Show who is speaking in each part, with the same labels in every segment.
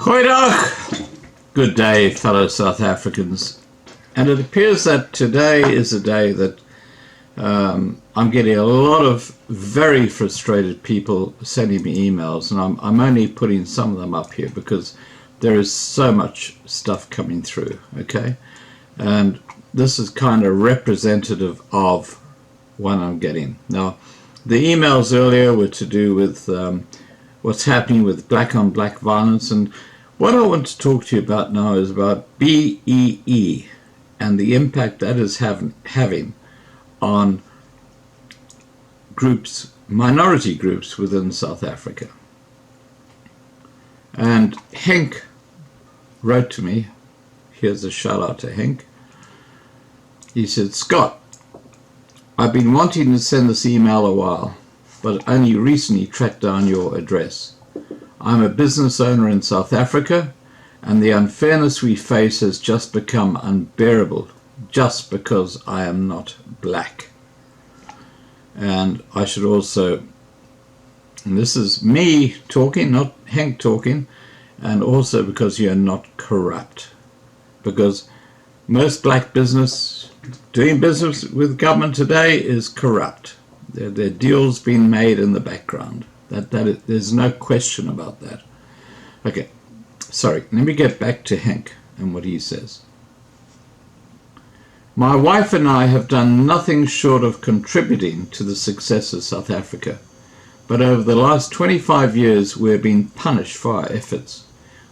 Speaker 1: Goeiedag! Good day, fellow South Africans. And it appears that today is a day that I'm getting a lot of very frustrated people sending me emails, and I'm only putting some of them up here because there is so much stuff coming through, okay? And this is kind of representative of what I'm getting. Now, the emails earlier were to do with what's happening with black-on-black violence, and what I want to talk to you about now is about BEE and the impact that is having on groups, minority groups within South Africa. And Henk wrote to me, here's a shout out to Henk. He said, Scott, I've been wanting to send this email a while, but only recently tracked down your address. I'm a business owner in South Africa, and the unfairness we face has just become unbearable just because I am not black. And I should also, and this is me talking, not Henk talking, and also because you're not corrupt. Because most black business, doing business with government today is corrupt. There are deals being made in the background. There's no question about that. Okay, sorry, let me get back to Henk and what he says. My wife and I have done nothing short of contributing to the success of South Africa, but over the last 25 years we have been punished for our efforts.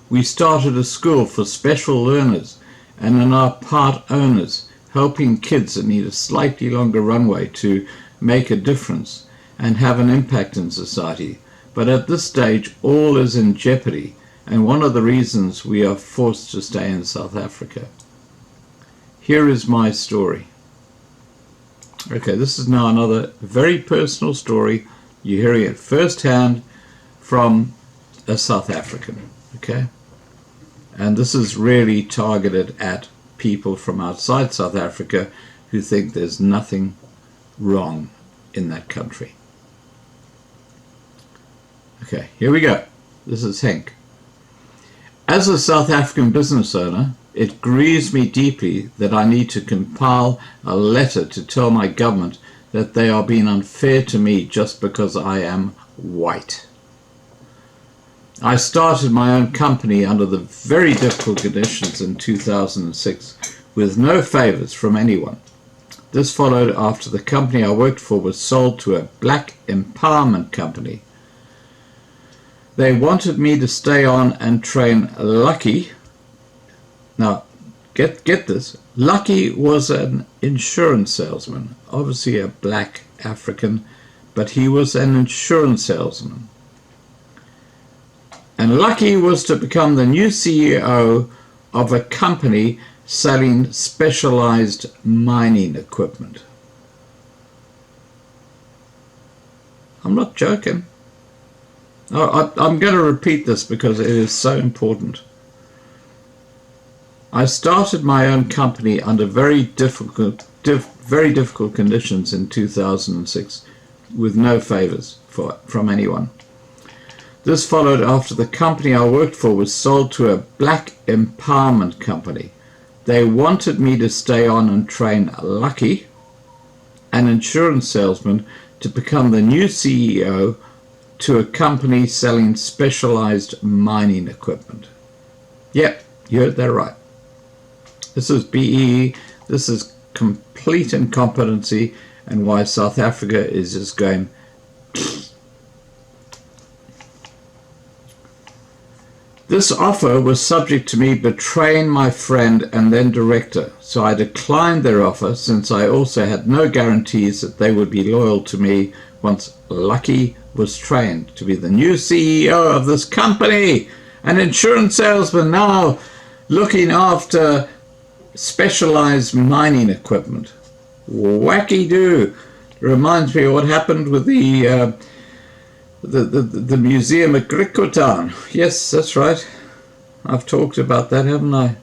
Speaker 1: We started a school for special learners and are now part owners, helping kids that need a slightly longer runway to make a difference and have an impact in society. But at this stage all is in jeopardy, and one of the reasons we are forced to stay in South Africa. Here is my story. Okay, this is now another very personal story. You're hearing it firsthand from a South African, okay? And this is really targeted at people from outside South Africa who think there's nothing wrong in that country. Okay, here we go. This is Henk. As a South African business owner, it grieves me deeply that I need to compile a letter to tell my government that they are being unfair to me just because I am white. I started my own company under the very difficult conditions in 2006 with no favors from anyone. This followed after the company I worked for was sold to a black empowerment company. They wanted me to stay on and train Lucky. Now, get this. Lucky was an insurance salesman, obviously a black African, but he was an insurance salesman. And Lucky was to become the new CEO of a company selling specialized mining equipment. I'm not joking. I'm going to repeat this because it is so important. I started my own company under very difficult conditions in 2006 with no favors from anyone. This followed after the company I worked for was sold to a black empowerment company. They wanted me to stay on and train Lucky, an insurance salesman, to become the new CEO to a company selling specialized mining equipment. Yep, you heard that right. This is BEE. This is complete incompetency, and why South Africa is just going. This offer was subject to me betraying my friend and then director, so I declined their offer since I also had no guarantees that they would be loyal to me once Lucky was trained to be the new CEO of this company, an insurance salesman now looking after specialized mining equipment. Wacky-doo. Reminds me of what happened with the museum at Grikkotown. Yes, that's right. I've talked about that, haven't I?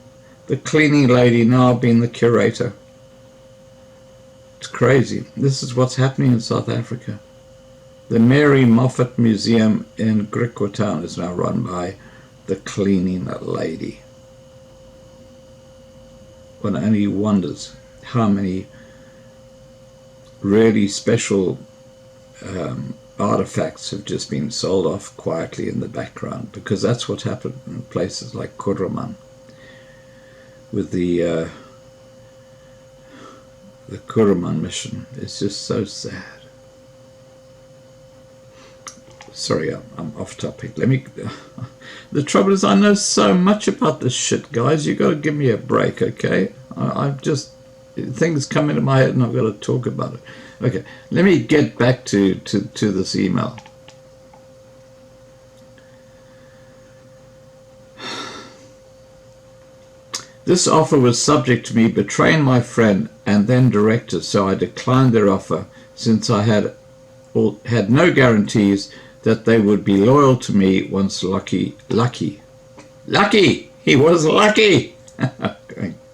Speaker 1: The cleaning lady now being the curator. It's crazy. This is what's happening in South Africa. The Mary Moffat Museum in Grikkotown is now run by the cleaning lady. One only wonders how many really special artifacts have just been sold off quietly in the background, because that's what happened in places like Kuruman with the Kuruman mission. It's just so sad. Sorry, I'm off topic. The trouble is, I know so much about this shit, guys. You got to give me a break, okay? I've just, things come into my head and I've got to talk about it. Okay, let me get back to this email. This offer was subject to me betraying my friend and then director, so I declined their offer since I had no guarantees that they would be loyal to me once Lucky, he was lucky,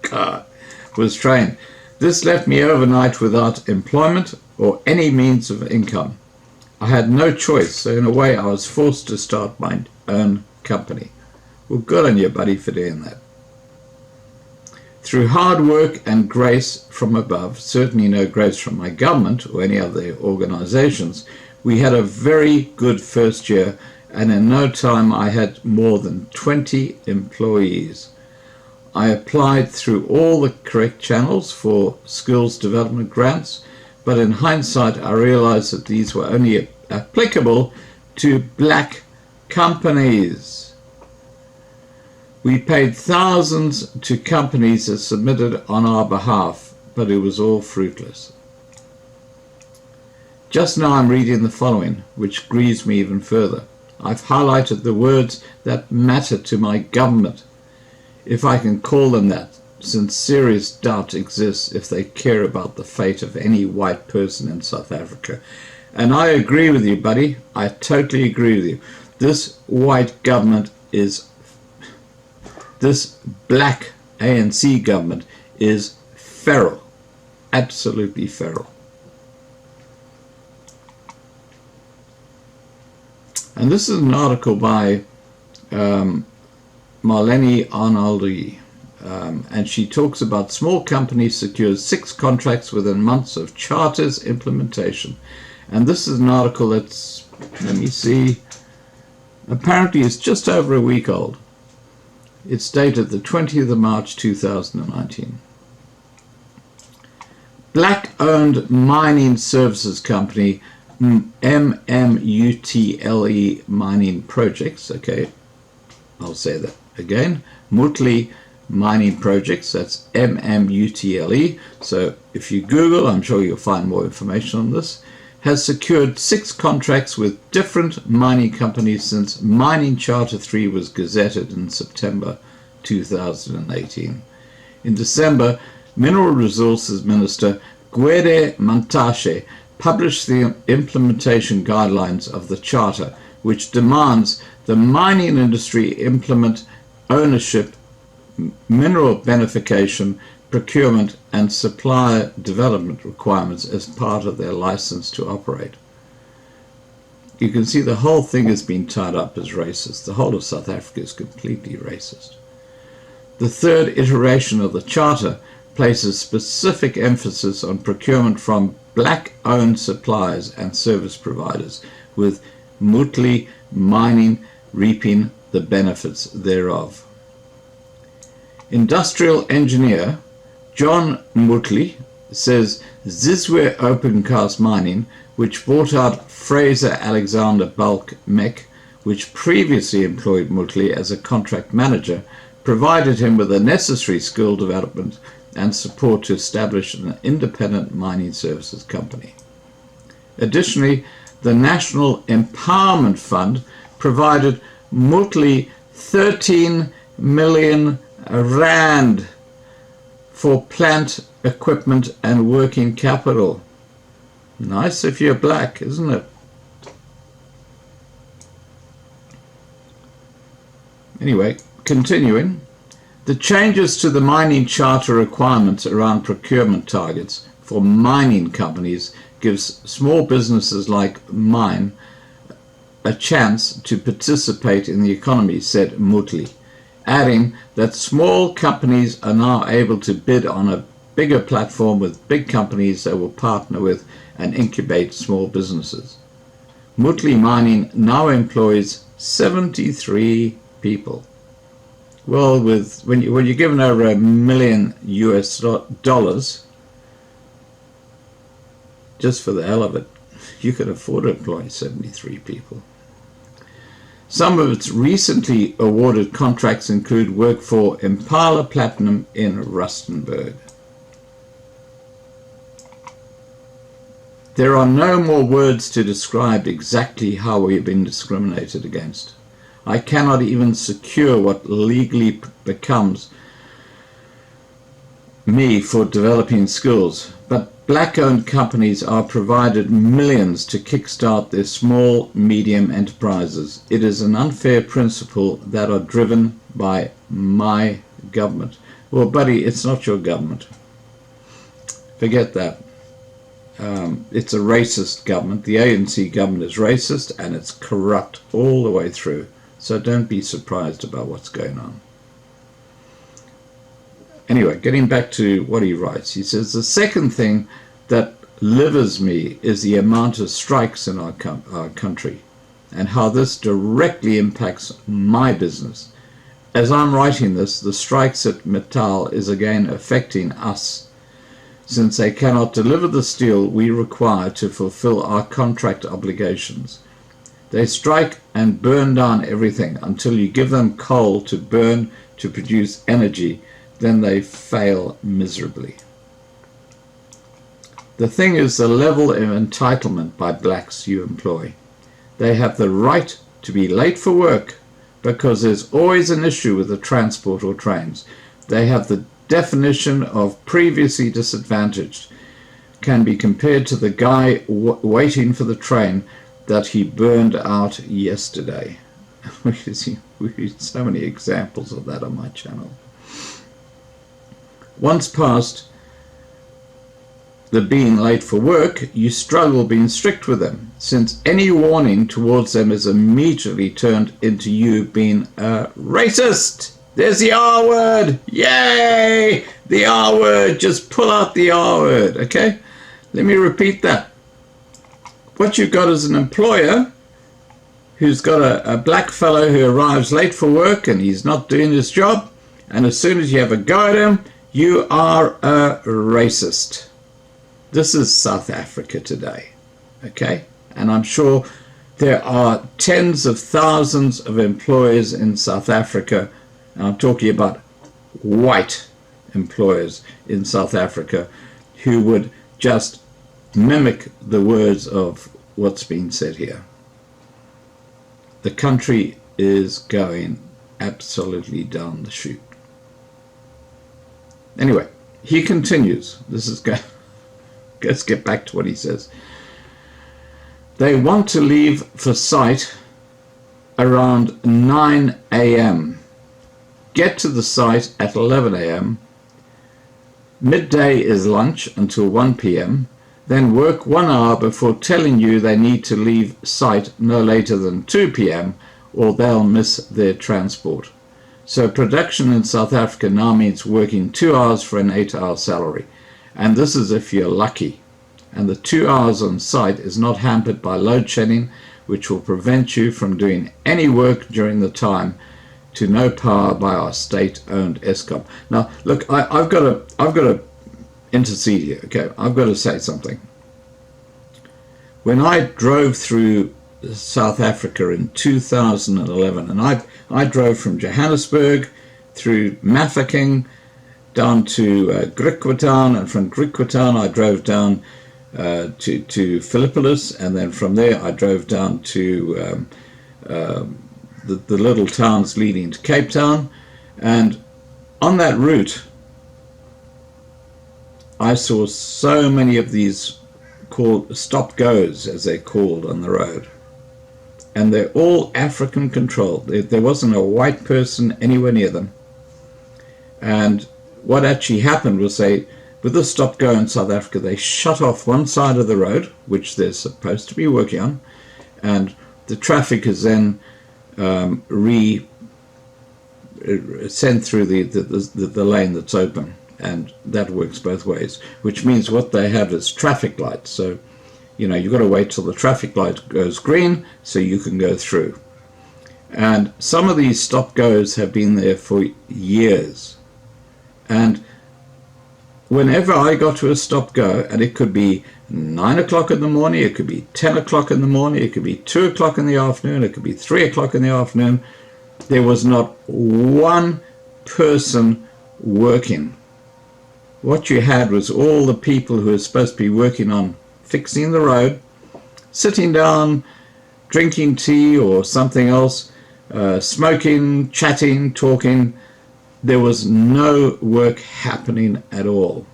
Speaker 1: God, was trained. This left me overnight without employment or any means of income. I had no choice, so in a way I was forced to start my own company. Well, good on you, buddy, for doing that. Through hard work and grace from above, certainly no grace from my government or any other organizations, we had a very good first year, and in no time I had more than 20 employees. I applied through all the correct channels for skills development grants, but in hindsight I realized that these were only applicable to black companies. We paid thousands to companies that submitted on our behalf, but it was all fruitless. Just now I'm reading the following, which grieves me even further. I've highlighted the words that matter to my government, if I can call them that, since serious doubt exists if they care about the fate of any white person in South Africa. And I agree with you, buddy. I totally agree with you. This white government is, this black ANC government is feral, absolutely feral. And this is an article by Marlene Arnoldi, and she talks about small companies secured 6 contracts within months of charter's implementation. And this is an article that's, let me see, apparently it's just over a week old. It's dated the 20th of March 2019. Black-owned mining services company MMUTLE Mining Projects, okay, I'll say that again, Mutley Mining Projects, that's MMUTLE, so if you Google, I'm sure you'll find more information on this, has secured 6 contracts with different mining companies since Mining Charter 3 was gazetted in September 2018. In December, Mineral Resources Minister Gwede Mantashe published the implementation guidelines of the Charter, which demands the mining industry implement ownership, mineral beneficiation, procurement, and supplier development requirements as part of their license to operate. You can see the whole thing has been tied up as racist. The whole of South Africa is completely racist. The third iteration of the Charter places specific emphasis on procurement from black-owned suppliers and service providers, with Mutley Mining reaping the benefits thereof. Industrial engineer John Mutley says Zizwe Open Cast Mining, which bought out Fraser Alexander Bulk Mech, which previously employed Mutley as a contract manager, provided him with the necessary skill development and support to establish an independent mining services company. Additionally, the National Empowerment Fund provided Mutley 13 million rand for plant, equipment and working capital. Nice if you're black, isn't it? Anyway, continuing. The changes to the mining charter requirements around procurement targets for mining companies gives small businesses like mine a chance to participate in the economy, said Mutli, adding that small companies are now able to bid on a bigger platform with big companies that will partner with and incubate small businesses. Mutli Mining now employs 73 people. Well, when you're given over $1 million US, just for the hell of it, you could afford to employ 73 people. Some of its recently awarded contracts include work for Impala Platinum in Rustenburg. There are no more words to describe exactly how we have been discriminated against. I cannot even secure what legally becomes me for developing skills, but black-owned companies are provided millions to kickstart their small, medium enterprises. It is an unfair principle that are driven by my government. Well, buddy, it's not your government. Forget that. It's a racist government. The ANC government is racist and it's corrupt all the way through. So don't be surprised about what's going on. Anyway, getting back to what he writes, he says, the second thing that livers me is the amount of strikes in our country and how this directly impacts my business. As I'm writing this, the strikes at Mittal is again affecting us, since they cannot deliver the steel we require to fulfill our contract obligations. They strike and burn down everything until you give them coal to burn to produce energy. Then they fail miserably. The thing is the level of entitlement by blacks you employ. They have the right to be late for work because there's always an issue with the transport or trains. They have the definition of previously disadvantaged, can be compared to the guy waiting for the train that he burned out yesterday. We see so many examples of that on my channel. Once past the being late for work, you struggle being strict with them, since any warning towards them is immediately turned into you being a racist. There's the R word. Yay! The R word. Just pull out the R word, okay? Let me repeat that. What you've got is an employer who's got a black fellow who arrives late for work and he's not doing his job, and as soon as you have a go at him, you are a racist. This is South Africa today, okay? And I'm sure there are tens of thousands of employers in South Africa, and I'm talking about white employers in South Africa, who would just mimic the words of what's being said here. The country is going absolutely down the chute. Anyway, he continues. Let's get back to what he says. They want to leave for site around 9 a.m. Get to the site at 11 a.m. Midday is lunch until 1 p.m. Then work 1 hour before telling you they need to leave site no later than 2 p.m. or they'll miss their transport. So production in South Africa now means working 2 hours for an 8-hour salary. And this is if you're lucky. And the 2 hours on site is not hampered by load shedding, which will prevent you from doing any work during the time, to no power by our state-owned Eskom. Now, look, I've got to intercede here. Okay, I've got to say something. When I drove through South Africa in 2011, and I drove from Johannesburg through Mafeking down to Griquaton, and from Griquaton I drove down to Philippolis, and then from there I drove down to the little towns leading to Cape Town. And on that route I saw so many of these called stop-goes, as they're called on the road, and they're all African controlled. There wasn't a white person anywhere near them. And what actually happened was with the stop-go in South Africa, they shut off one side of the road, which they're supposed to be working on, and the traffic is then sent through the lane that's open, and that works both ways, which means what they have is traffic lights. So you've got to wait till the traffic light goes green so you can go through. And some of these stop-goes have been there for years, and whenever I got to a stop-go, and it could be 9 o'clock in the morning, it could be 10 o'clock in the morning, it could be 2 o'clock in the afternoon, it could be 3 o'clock in the afternoon, there was not one person working. What you had was all the people who were supposed to be working on fixing the road, sitting down, drinking tea or something else, smoking, chatting, talking. There was no work happening at all.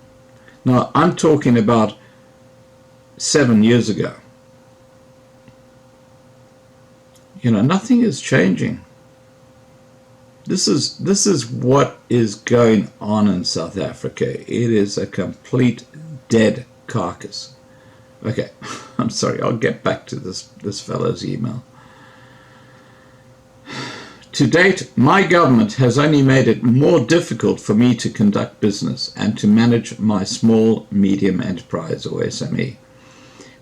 Speaker 1: Now, I'm talking about 7 years ago. Nothing is changing. This is what is going on in South Africa. It is a complete dead carcass. Okay, I'm sorry, I'll get back to this fellow's email. To date, my government has only made it more difficult for me to conduct business and to manage my small, medium enterprise, or SME.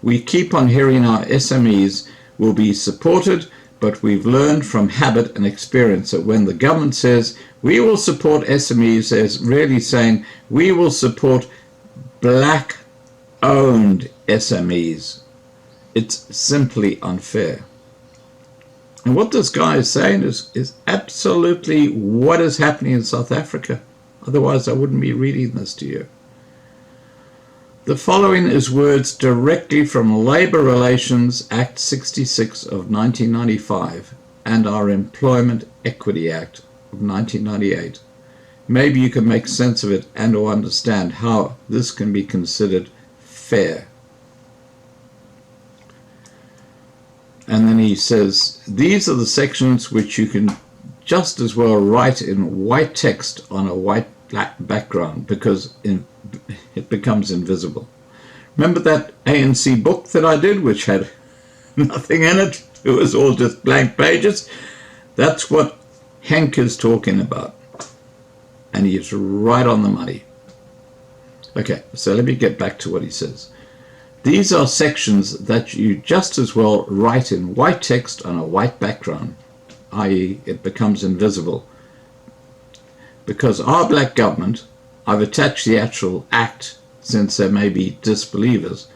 Speaker 1: We keep on hearing our SMEs will be supported, but we've learned from habit and experience that when the government says we will support SMEs, they're really saying we will support black-owned SMEs. It's simply unfair. And what this guy is saying is absolutely what is happening in South Africa. Otherwise, I wouldn't be reading this to you. The following is words directly from Labour Relations Act 66 of 1995 and our Employment Equity Act of 1998. Maybe you can make sense of it and or understand how this can be considered fair. And then he says, these are the sections which you can just as well write in white text on a white black background because it becomes invisible. Remember that ANC book that I did which had nothing in it? It was all just blank pages. That's what Henk is talking about. And he's right on the money. Okay, so let me get back to what he says. These are sections that you just as well write in white text on a white background, i.e. it becomes invisible. Because our black government, I've attached the actual act since there may be disbelievers,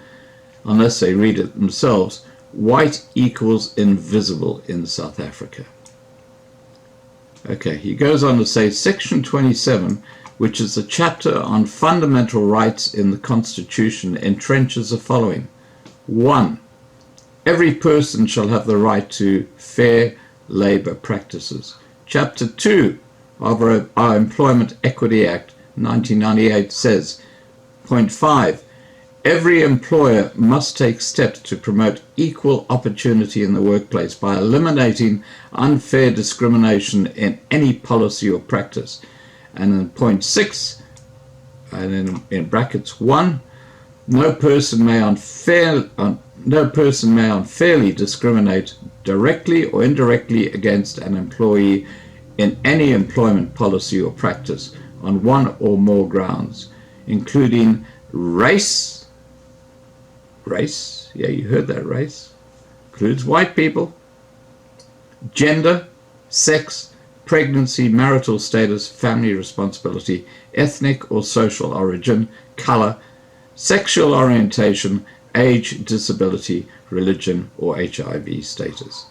Speaker 1: unless they read it themselves, white equals invisible in South Africa. Okay, he goes on to say section 27, which is the chapter on fundamental rights in the Constitution, entrenches the following. 1. Every person shall have the right to fair labour practices. Chapter 2 of our Employment Equity Act 1998 says, point 5, every employer must take steps to promote equal opportunity in the workplace by eliminating unfair discrimination in any policy or practice. And in point 6, and in brackets 1, no person may unfairly discriminate directly or indirectly against an employee in any employment policy or practice on one or more grounds, including race, yeah, you heard that, race, includes white people, gender, sex, pregnancy, marital status, family responsibility, ethnic or social origin, color, sexual orientation, age, disability, religion, or HIV status.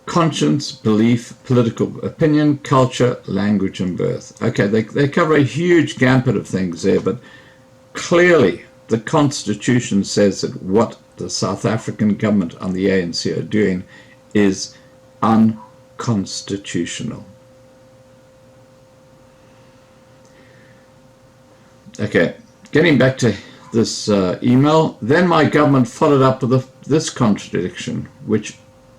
Speaker 1: Conscience, belief, political opinion, culture, language, and birth. Okay, they cover a huge gambit of things there, but clearly the Constitution says that what the South African government and the ANC are doing is unconstitutional. Okay, getting back to this email, then my government followed up with this contradiction, which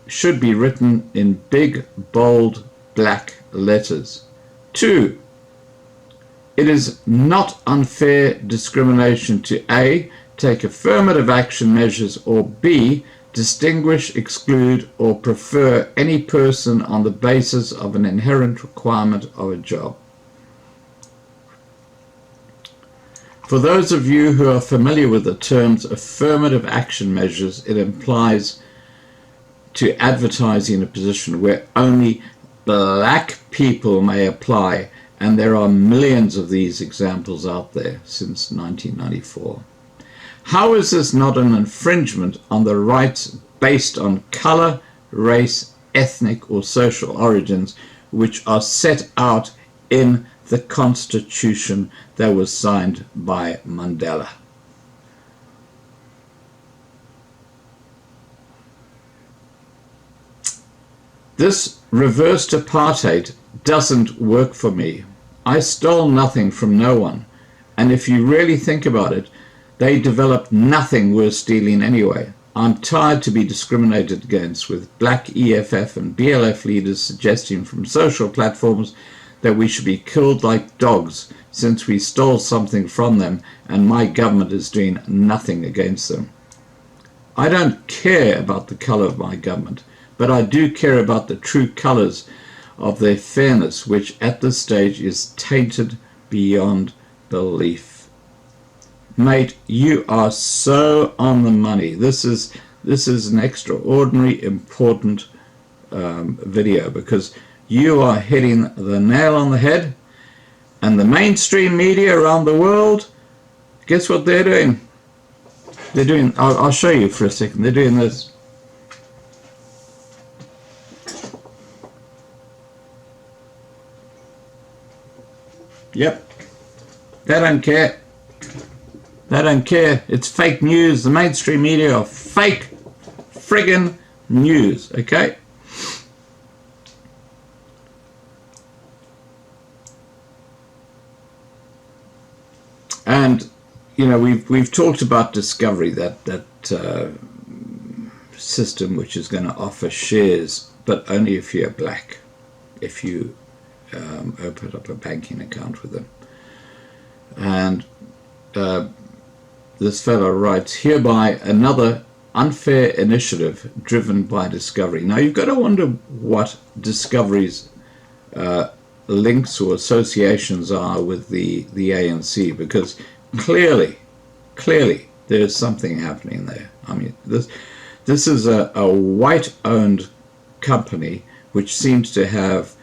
Speaker 1: should be written in big, bold, black letters. 2. It is not unfair discrimination to A, take affirmative action measures, or B, distinguish, exclude, or prefer any person on the basis of an inherent requirement of a job. For those of you who are familiar with the terms affirmative action measures, it implies to advertising a position where only black people may apply, and there are millions of these examples out there since 1994. How is this not an infringement on the rights based on color, race, ethnic, or social origins, which are set out in the Constitution that was signed by Mandela? This reversed apartheid doesn't work for me. I stole nothing from no one, and if you really think about it, they developed nothing worth stealing anyway. I'm tired to be discriminated against, with black EFF and BLF leaders suggesting from social platforms that we should be killed like dogs since we stole something from them and my government is doing nothing against them. I don't care about the colour of my government, but I do care about the true colours of their fairness, which at this stage is tainted beyond belief. Mate, you are so on the money. This is an extraordinary important video, because you are hitting the nail on the head, and the mainstream media around the world, guess what they're doing? They're doing, I'll show you for a second, they're doing this. Yep, they don't care. They don't care. It's fake news. The mainstream media are fake friggin' news, okay? And you know, we've talked about Discovery, that system which is going to offer shares, but only if you're black, if you open up a banking account with them. And this fellow writes, hereby another unfair initiative driven by Discovery. Now you've got to wonder what Discovery's links or associations are with the ANC, because clearly there's something happening there. I mean, this is a white-owned company which seems to have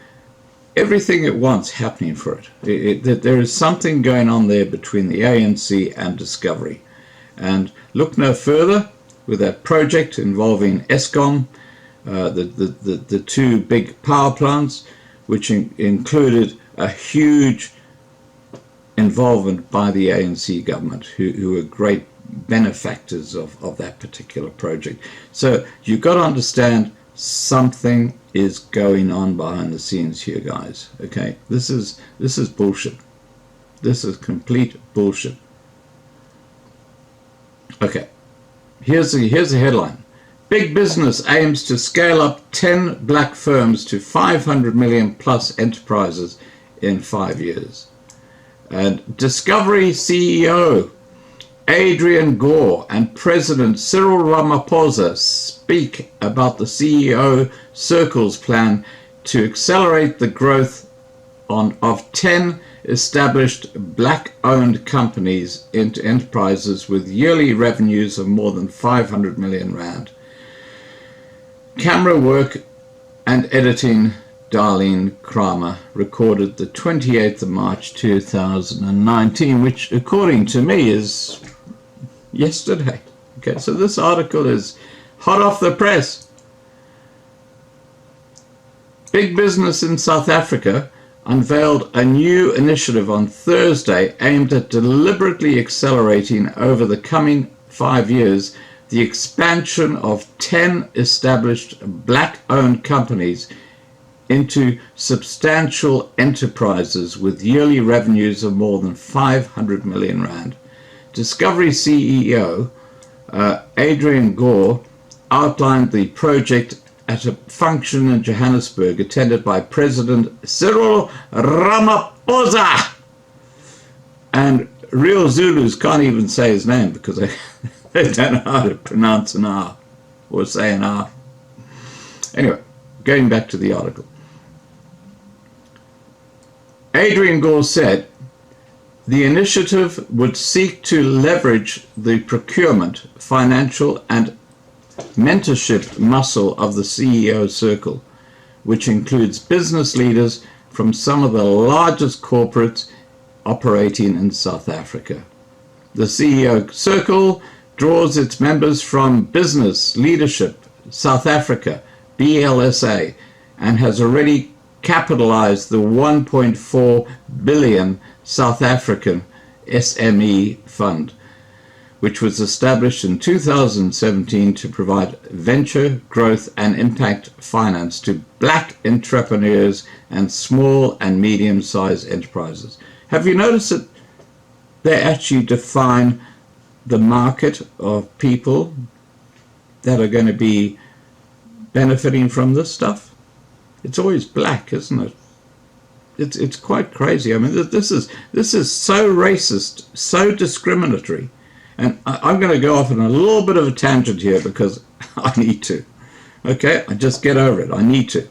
Speaker 1: everything it wants happening for it. There is something going on there between the ANC and Discovery. And look no further with that project involving Eskom, the two big power plants, which included a huge involvement by the ANC government, who are great benefactors of that particular project. So you've got to understand something is going on behind the scenes here, guys. Okay, this is bullshit. This is complete bullshit. Okay, here's the headline. Big business aims to scale up 10 black firms to 500 million plus enterprises in 5 years. And Discovery CEO Adrian Gore and President Cyril Ramaphosa speak about the CEO Circle's plan to accelerate the growth of 10 established black-owned companies into enterprises with yearly revenues of more than 500 million rand. Camera work and editing, Darlene Kramer, recorded the 28th of March 2019, which according to me is yesterday. Okay, so this article is hot off the press. Big business in South Africa unveiled a new initiative on Thursday aimed at deliberately accelerating over the coming 5 years the expansion of 10 established black-owned companies into substantial enterprises with yearly revenues of more than 500 million rand. Discovery CEO Adrian Gore outlined the project at a function in Johannesburg attended by President Cyril Ramaphosa. And real Zulus can't even say his name because they don't know how to pronounce an R. or say an hour. Anyway, going back to the article. Adrian Gore said, the initiative would seek to leverage the procurement, financial and mentorship muscle of the CEO circle, which includes business leaders from some of the largest corporates operating in South Africa. The CEO circle draws its members from Business Leadership South Africa, BLSA, and has already capitalized the 1.4 billion South African SME Fund, which was established in 2017 to provide venture, growth and impact finance to black entrepreneurs and small and medium-sized enterprises. Have you noticed that they actually define the market of people that are going to be benefiting from this stuff? It's always black, isn't it? It's quite crazy. I mean, this is so racist, so discriminatory. And I'm going to go off on a little bit of a tangent here because I need to. Okay, I just get over it. I need to.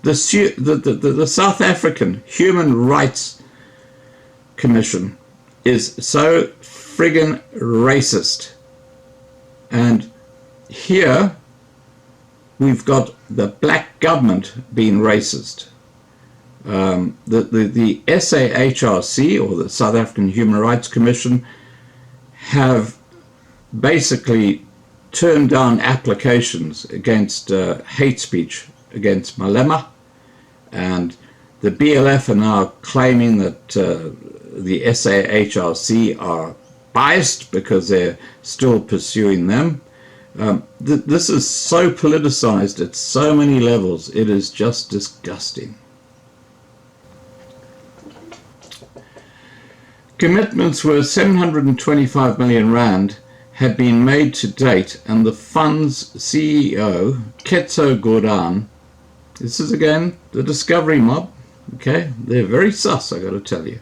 Speaker 1: The South African Human Rights Commission is so friggin' racist. And here we've got the black government being racist. The SAHRC, or the South African Human Rights Commission, have basically turned down applications against hate speech against Malema, and the BLF are now claiming that the SAHRC are biased because they're still pursuing them. This is so politicized at so many levels, it is just disgusting. Commitments worth 725 million rand had been made to date, and the fund's CEO, Ketso Gordhan, this is again the Discovery mob, okay, they're very sus, I got to tell you,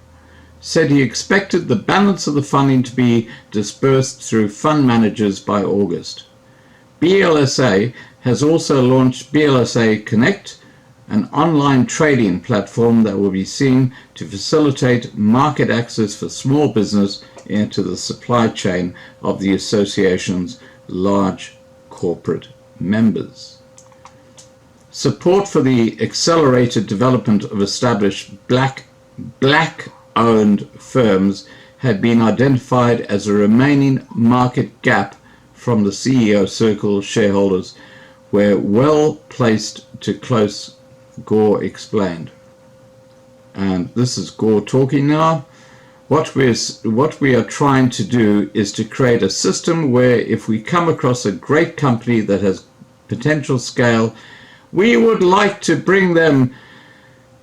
Speaker 1: said he expected the balance of the funding to be dispersed through fund managers by August. BLSA has also launched BLSA Connect, an online trading platform that will be seen to facilitate market access for small business into the supply chain of the association's large corporate members. Support for the accelerated development of established black-owned firms had been identified as a remaining market gap from the CEO Circle shareholders were well placed to close, Gore explained. And this is Gore talking now. What we are trying to do is to create a system where if we come across a great company that has potential scale, we would like to bring them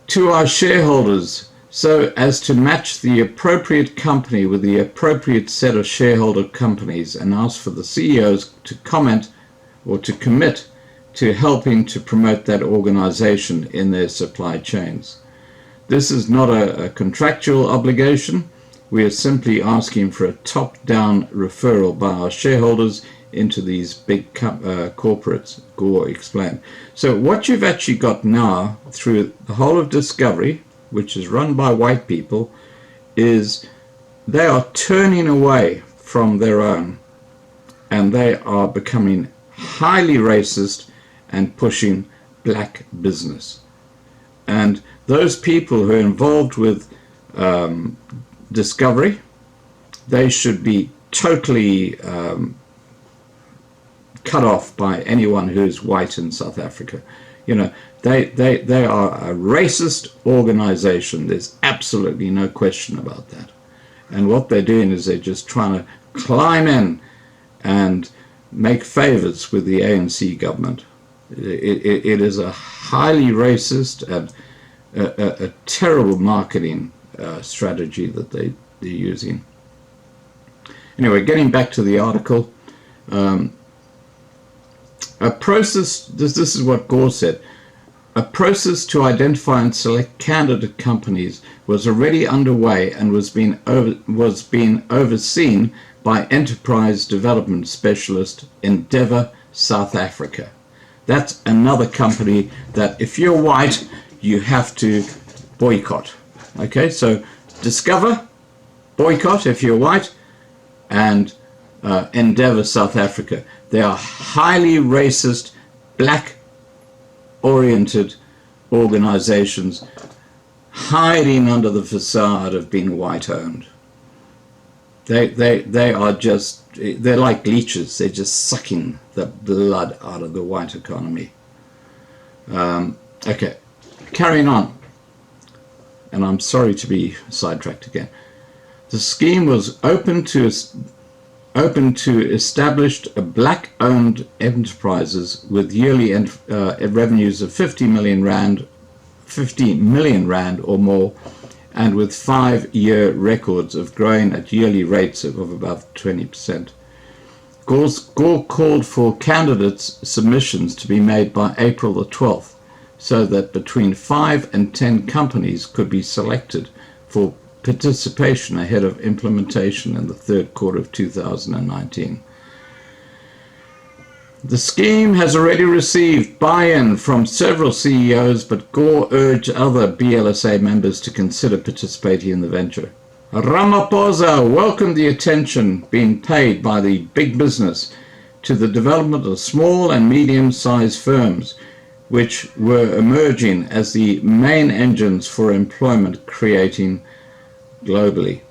Speaker 1: to our shareholders so as to match the appropriate company with the appropriate set of shareholder companies, and ask for the CEOs to comment or to commit to helping to promote that organization in their supply chains. This is not a contractual obligation. We are simply asking for a top-down referral by our shareholders into these big corporates, Gore explained. So what you've actually got now through the whole of Discovery, which is run by white people, is they are turning away from their own, and they are becoming highly racist and pushing black business. And those people who are involved with Discovery, they should be totally cut off by anyone who's white in South Africa. You know, they are a racist organization. There's absolutely no question about that. And what they're doing is they're just trying to climb in and make favors with the ANC government. It is a highly racist and a terrible marketing strategy that they're using. Anyway, getting back to the article, a process, this is what Gore said, a process to identify and select candidate companies was already underway and was being overseen by enterprise development specialist Endeavour South Africa. That's another company that if you're white, you have to boycott. Okay, so Discover, boycott if you're white, and Endeavour South Africa. They are highly racist, black-oriented organizations hiding under the facade of being white-owned. They are just, they're like leeches. They're just sucking the blood out of the white economy. Okay, carrying on. And I'm sorry to be sidetracked again. The scheme was open to established black-owned enterprises with yearly revenues of 50 million rand or more, and with 5-year records of growing at yearly rates of above 20%. Gore called for candidates' submissions to be made by April the 12th, so that between 5 and 10 companies could be selected for participation ahead of implementation in the third quarter of 2019. The scheme has already received buy-in from several CEOs, but Gore urged other BLSA members to consider participating in the venture. Ramaphosa welcomed the attention being paid by the big business to the development of small and medium-sized firms, which were emerging as the main engines for employment creating globally.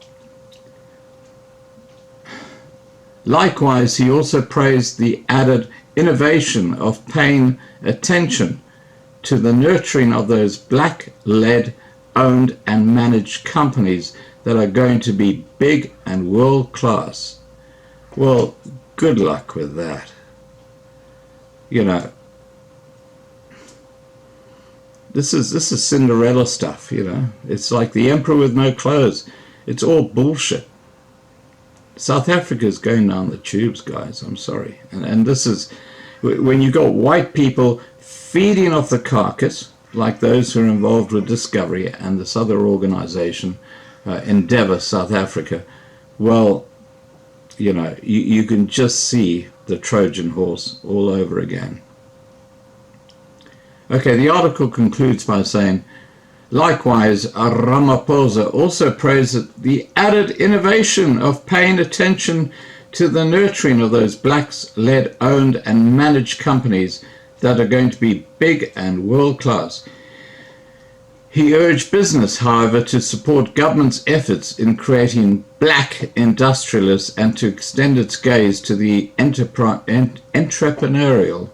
Speaker 1: Likewise, he also praised the added innovation of paying attention to the nurturing of those black-led, owned and managed companies that are going to be big and world-class. Well, good luck with that. You know, this is Cinderella stuff, you know. It's like the emperor with no clothes. It's all bullshit. South Africa is going down the tubes, guys. I'm sorry. And this is when you got white people feeding off the carcass, like those who are involved with Discovery and this other organization, Endeavour South Africa. Well, you know, you can just see the Trojan horse all over again. Okay, the article concludes by saying, likewise, Ramaphosa also praised the added innovation of paying attention to the nurturing of those blacks-led, owned and managed companies that are going to be big and world-class. He urged business, however, to support government's efforts in creating black industrialists and to extend its gaze to the entrepreneurial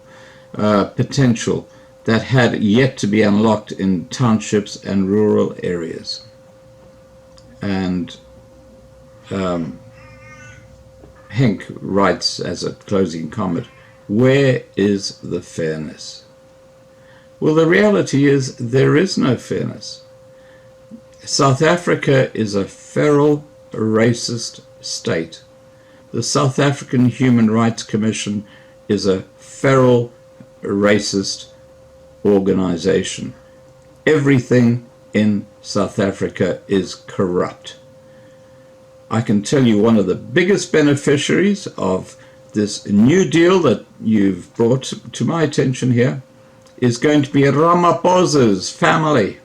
Speaker 1: potential that had yet to be unlocked in townships and rural areas. And Henk writes as a closing comment, where is the fairness? Well, the reality is there is no fairness. South Africa is a feral, racist state. The South African Human Rights Commission is a feral, racist organization. Everything in South Africa is corrupt. I can tell you one of the biggest beneficiaries of this new deal that you've brought to my attention here is going to be Ramaphosa's family.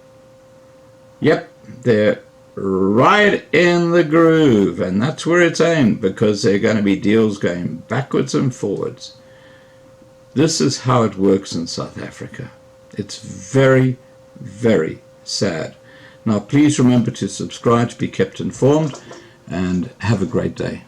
Speaker 1: Yep, they're right in the groove, and that's where it's aimed, because there are going to be deals going backwards and forwards. This is how it works in South Africa. It's very, very sad. Now, please remember to subscribe to be kept informed, and have a great day.